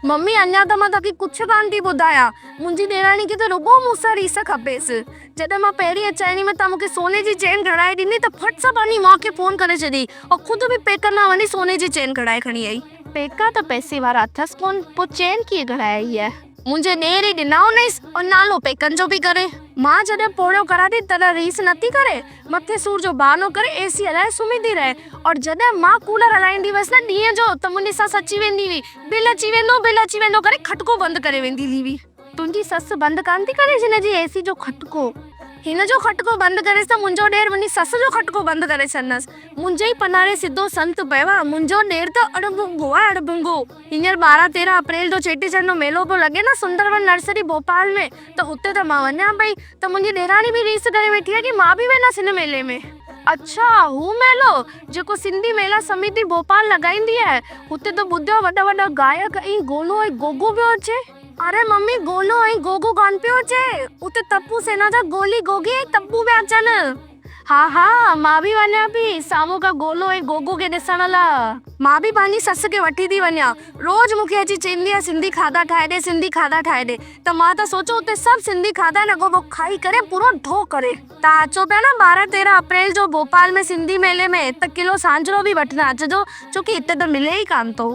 Mummy अञा त मां तव्हांखे कुझु कान थी ॿुधायां। मुंहिंजी ॾेराणी खे त रुॻो मूंसां रीस खपेसि। जॾहिं मां पहिरीं अचाइणी में तव्हां मूंखे सोने जी चेन घड़ाए ॾिनी त फट सां पंहिंजी माउ खे फोन करे छॾी और ख़ुदि बि पेकनि मां वञी सोने जी चेन घड़ाए खणी आई। पेका त पैसे वारा अथसि कोन, पोइ चेन कीअं घड़ाई आहे? मुंहिंजे ॾेर ई ॾिना हुनईसि और नालो पेकनि जो बि करे। मां जॾहिं पोड़ियो करां थी तॾहिं रीस नथी करे, मथे सूर जो बहानो करे एसी हलाए सुम्ही थी रहे। और जॾहिं मां कूलर हलाईंदी हुअसि न ॾींहं जो त मुंहिंजी ससु अची वेंदी हुई, बिल अची वेंदो करे खटको बंदि करे वेंदी हुई। तुंहिंजी ससु बंदि कान थी करे हिन जी एसी जो खटको? हिन जो खटको बंदि करे त मुंहिंजो ॾेर मुंहिंजी ससु जो खटको बंदि करे छॾंदसि। मुंहिंजे ई पनारे सिधो संत पियो आहे। मुंहिंजो ॾेर त अड़भुंगो आहे, अड़भुंगो। हींअर 12-13 अप्रैल जो चेटीचंड जो मेलो पियो लॻे न सुंदरवन नर्सरी भोपाल में, त हुते त मां वञां पई त मुंहिंजी ॾेराणी बि रीस करे वेठी आहे कि मां बि वेंदसि हिन मेले में। अच्छा, हू मेलो जेको सिंधी मेला समिति भोपाल लॻाईंदी आहे। हुते त ॿुधियो वॾा वॾा गायक ऐं गोलो ऐं गोगो पियो अचे। अरे मम्मी, गोलो ऐं गोगो कान पियो अचे, उते तब्बू सेना जा गोली गोगी ऐं तब्बू पिया अचनि। हा मां बि वञां पई साम्हूं खां गोलो ऐं गोगो खे ॾिसण लाइ। मां बि पंहिंजी ससु खे वठी थी वञां। रोज़ मूंखे अची चवंदी आहे सिंधी खाधा ठाहे ॾे, सिंधी खाधा ठाहे ॾे। त मां त सोचो उते सभु सिंधी खाधा न अॻो खाई करे पूरो ढो करे। तव्हां अचो पिया न 12-13 अप्रैल जो भोपाल में सिंधी मेले में, त किलो सांजरो बि वठंदा अचिजो, छोकी हिते त मिले ई कान थो।